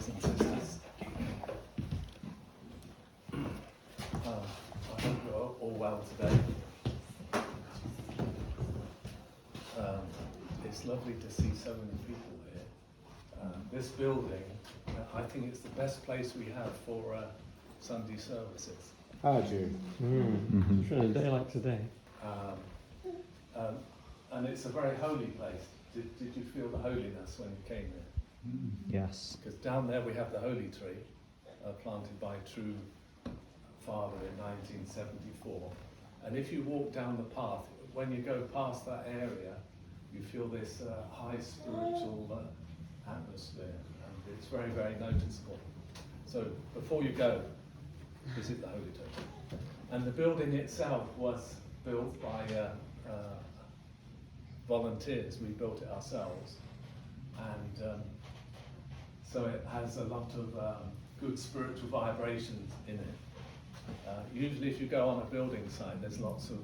brothers and sisters. I hope you're all well today. It's lovely to see so many people here. This building, I think it's the best place we have for Sunday services. How do you? For a day like today. And it's a very holy place. Did you feel the holiness when you came here? Yes. Because down there we have the holy tree, planted by True Father in 1974. And if you walk down the path, when you go past that area, you feel this high spiritual atmosphere, and it's very, very noticeable. So before you go, visit the holy tree. And the building itself was built by volunteers. We built it ourselves, and so it has a lot of good spiritual vibrations in it. Usually if you go on a building site, there's lots of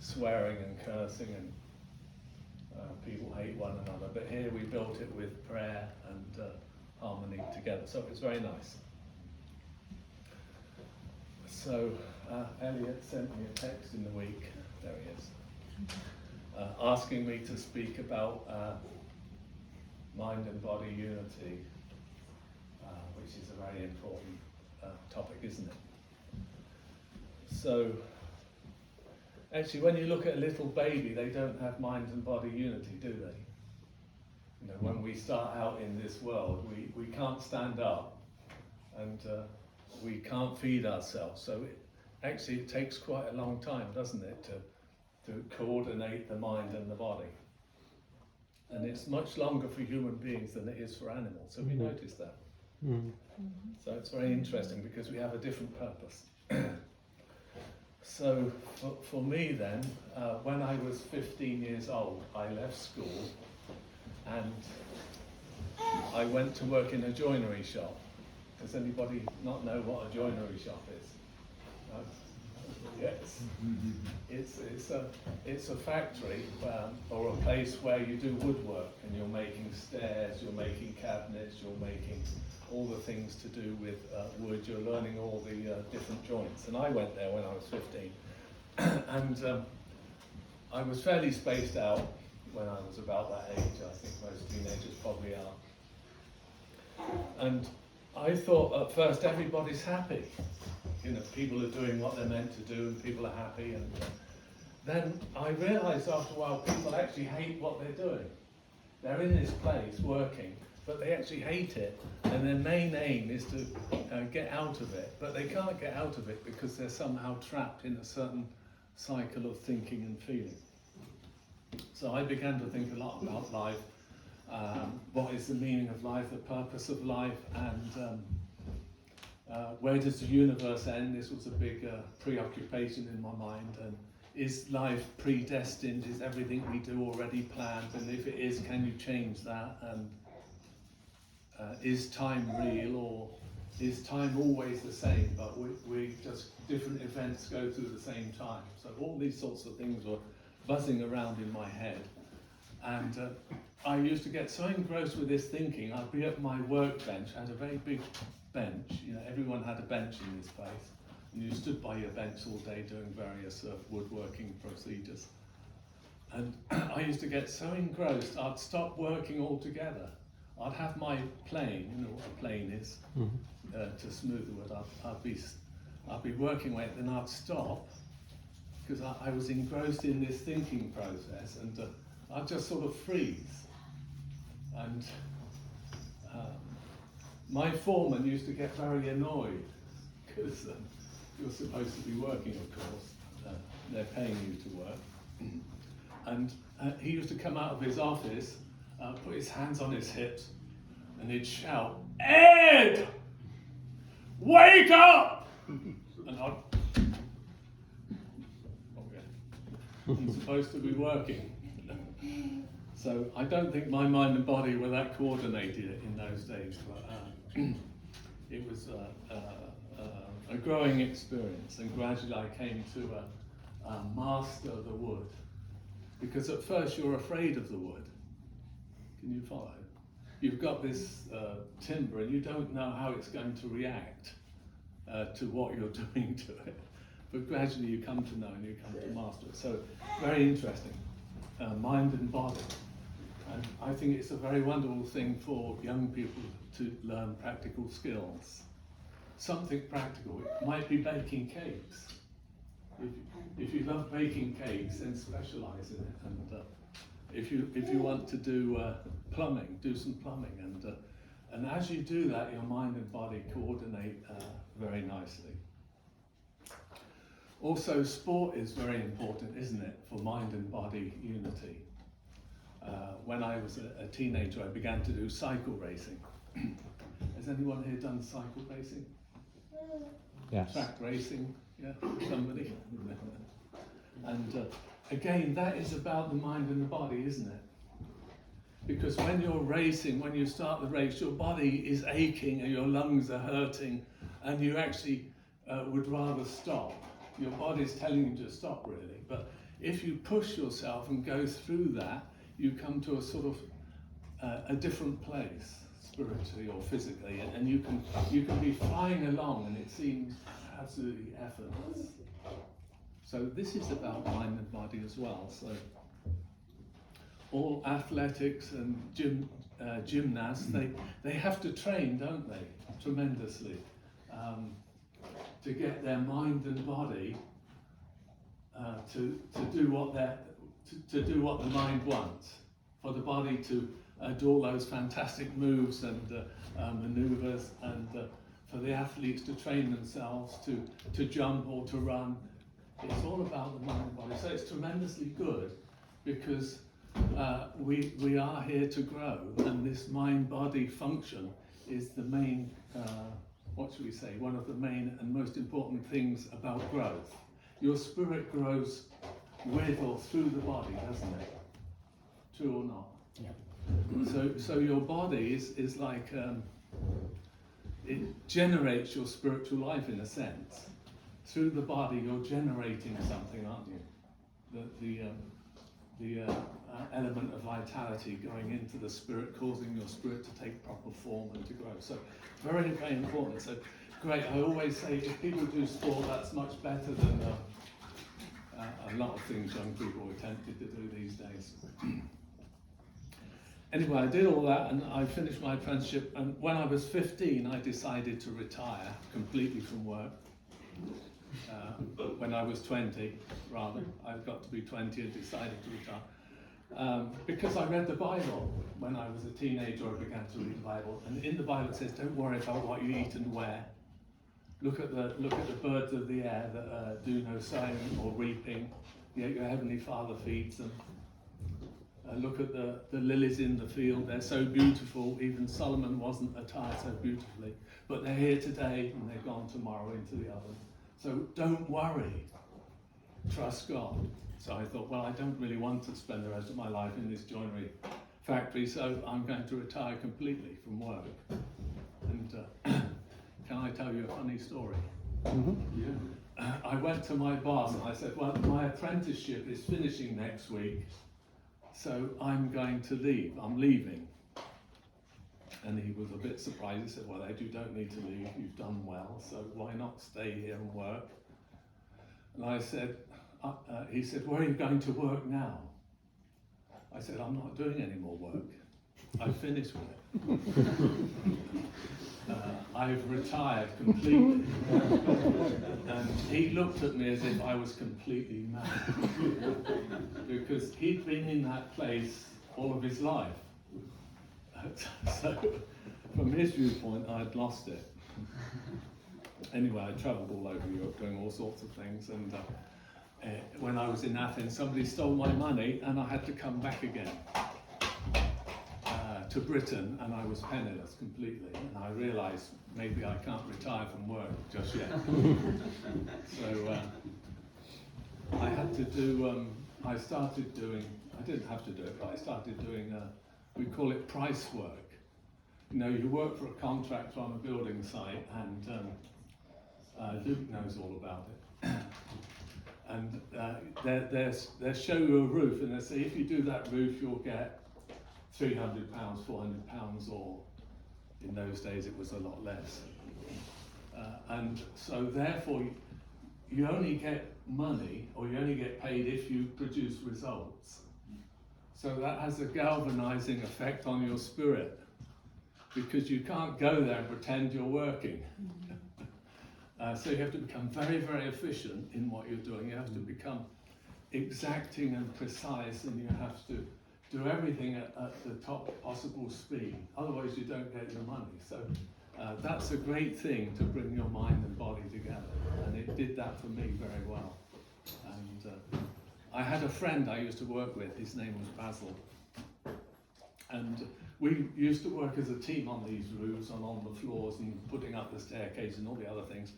swearing and cursing, and people hate one another, but here we built it with prayer and harmony together, so it's very nice. So Elliot sent me a text in the week, there he is, asking me to speak about mind and body unity, which is a very important topic, isn't it? So, actually, when you look at a little baby, they don't have mind and body unity, do they? You know, when we start out in this world, we can't stand up, and we can't feed ourselves. So, it takes quite a long time, doesn't it, to coordinate the mind and the body. And it's much longer for human beings than it is for animals. So we notice that. So it's very interesting because we have a different purpose. So for me then, when I was 15 years old, I left school and I went to work in a joinery shop. Does anybody not know what a joinery shop is? No? Yes. It's a factory or a place where you do woodwork, and you're making stairs, you're making cabinets, you're making all the things to do with wood. You're learning all the different joints. And I went there when I was 15, and I was fairly spaced out when I was about that age. I think most teenagers probably are. And I thought at first everybody's happy. You know, people are doing what they're meant to do, and people are happy. And then I realised after a while, people actually hate what they're doing. They're in this place working, but they actually hate it, and their main aim is to get out of it. But they can't get out of it because they're somehow trapped in a certain cycle of thinking and feeling. So I began to think a lot about life. What is the meaning of life, the purpose of life, and where does the universe end? This was a big preoccupation in my mind. And is life predestined? Is everything we do already planned? And if it is, can you change that? And is time real, or is time always the same, but we just, different events go through the same time? So all these sorts of things were buzzing around in my head. And I used to get so engrossed with this thinking. I'd be at my workbench. I had a very big bench. You know, everyone had a bench in this place, and you stood by your bench all day doing various woodworking procedures. And I used to get so engrossed, I'd stop working altogether. I'd have my plane, you know what a plane is, to smooth the wood. I'd be working away, then I'd stop because I was engrossed in this thinking process, and I'd just sort of freeze. And my foreman used to get very annoyed because you're supposed to be working, of course. They're paying you to work. And he used to come out of his office, put his hands on his hips, and he'd shout, "Ed! Wake up!" And I'd, okay, I'm supposed to be working. So I don't think my mind and body were that coordinated in those days, but it was a growing experience, and gradually I came to master the wood, because at first you're afraid of the wood. Can you follow? you've got this timber and you don't know how it's going to react to what you're doing to it. But gradually you come to know and you come to master it. So very interesting, mind and body. And I think it's a very wonderful thing for young people to learn practical skills. Something practical. It might be baking cakes. If you love baking cakes, then specialise in it. And if you want to do plumbing, do some plumbing. And as you do that, your mind and body coordinate very nicely. Also, sport is very important, isn't it, for mind and body unity. When I was a teenager, I began to do cycle racing. Has anyone here done cycle racing? Yes. Track racing? Yeah, somebody? And again, that is about the mind and the body, isn't it? Because when you're racing, when you start the race, your body is aching and your lungs are hurting, and you actually would rather stop. Your body's telling you to stop, really. But if you push yourself and go through that, you come to a sort of a different place, spiritually or physically, and you can be flying along, and it seems absolutely effortless. So this is about mind and body as well. So all athletics and gymnasts, they have to train, don't they, tremendously, to get their mind and body to do what the mind wants, for the body to do all those fantastic moves and maneuvers, and for the athletes to train themselves to jump or to run. It's all about the mind and body. So it's tremendously good, because we are here to grow, and this mind-body function is the main, what should we say, one of the main and most important things about growth. Your spirit grows with or through the body, doesn't it? True or not? Yeah. So your body is like, it generates your spiritual life in a sense. Through the body, you're generating something, aren't you? The element of vitality going into the spirit, causing your spirit to take proper form and to grow. So very, very important. So great. I always say, if people do sport, that's much better than a lot of things young people are tempted to do these days. Anyway, I did all that and I finished my apprenticeship, and when I was 15 I decided to retire completely from work. When I was 20, rather, I got to be 20 and decided to retire. Because I read the Bible. When I was a teenager I began to read the Bible, and in the Bible it says, don't worry about what you eat and wear. Look at the birds of the air that do no sowing or reaping, yet your heavenly Father feeds them. Look at the lilies in the field, they're so beautiful, even Solomon wasn't attired so beautifully, but they're here today and they're gone tomorrow into the oven. So don't worry, trust God. So I thought, well, I don't really want to spend the rest of my life in this joinery factory, so I'm going to retire completely from work. And can I tell you a funny story? Mm-hmm. Yeah. I went to my boss and I said, well, my apprenticeship is finishing next week, so I'm going to leave, I'm leaving. And he was a bit surprised. He said, well, Ed, you don't need to leave, you've done well, so why not stay here and work? And I said, he said, where are you going to work now? I said, I'm not doing any more work. I've finished with it. I've retired completely. And he looked at me as if I was completely mad. Because he'd been in that place all of his life. So, from his viewpoint, I'd lost it. Anyway, I travelled all over Europe doing all sorts of things, and when I was in Athens, somebody stole my money and I had to come back again to Britain, and I was penniless completely, and I realised maybe I can't retire from work just yet. So I had to do, I didn't have to do it, but I started doing, we call it price work. You know, you work for a contractor on a building site, and Luke knows all about it. And they show you a roof, and they say, if you do that roof, you'll get £300, £400, or in those days it was a lot less. And so therefore you only get money, or you only get paid if you produce results. So that has a galvanizing effect on your spirit, because you can't go there and pretend you're working. So you have to become very, very efficient in what you're doing. You have to become exacting and precise, and you have to do everything at the top possible speed. Otherwise you don't get your money. So that's a great thing, to bring your mind and body together. And it did that for me very well. And I had a friend I used to work with, his name was Basil. And we used to work as a team on these roofs and on the floors and putting up the staircase and all the other things.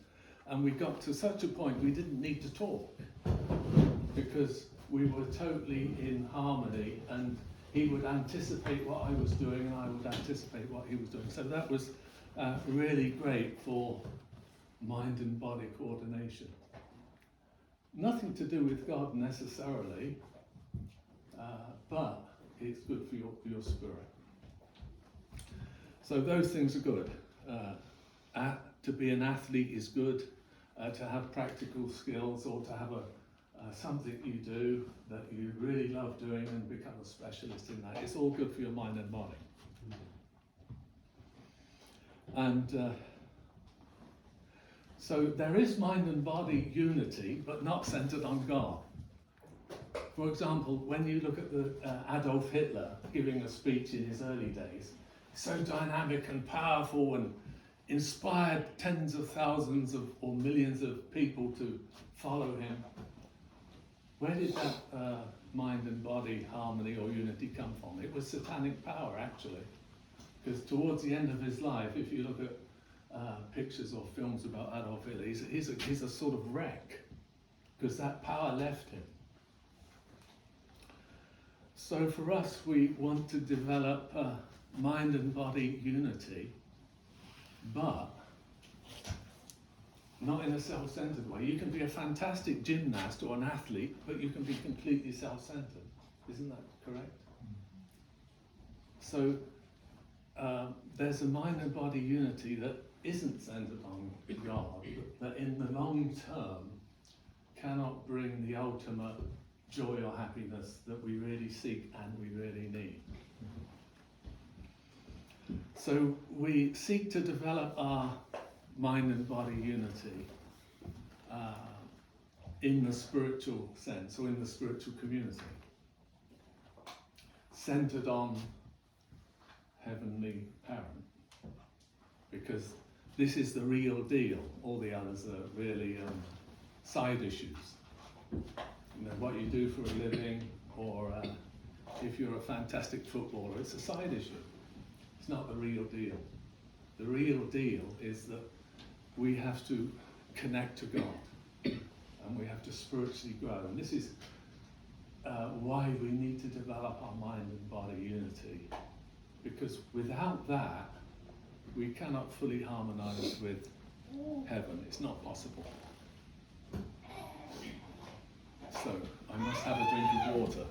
And we got to such a point we didn't need to talk, because we were totally in harmony, and he would anticipate what I was doing and I would anticipate what he was doing. So that was really great for mind and body coordination. Nothing to do with God necessarily, but it's good for your spirit. So those things are good. To be an athlete is good. To have practical skills, or to have something you do that you really love doing and become a specialist in that. It's all good for your mind and body. And so there is mind and body unity, but not centered on God. For example, when you look at the Adolf Hitler giving a speech in his early days, so dynamic and powerful and inspired tens of thousands of or millions of people to follow him. Where did that mind and body harmony or unity come from? It was satanic power, actually. Because towards the end of his life, if you look at pictures or films about Adolf Hitler, he's a sort of wreck, because that power left him. So for us, we want to develop mind and body unity, but not in a self-centered way. You can be a fantastic gymnast or an athlete, but you can be completely self-centered. Isn't that correct? So there's a mind and body unity that isn't centered on God, that in the long term cannot bring the ultimate joy or happiness that we really seek and we really need. So we seek to develop our mind and body unity in the spiritual sense, or in the spiritual community, centered on Heavenly Parent, because this is the real deal. All the others are really side issues. You know, what you do for a living, or if you're a fantastic footballer, it's a side issue. It's not the real deal. The real deal is that we have to connect to God, and we have to spiritually grow. And this is why we need to develop our mind and body unity, because without that, we cannot fully harmonize with heaven. It's not possible. So I must have a drink of water.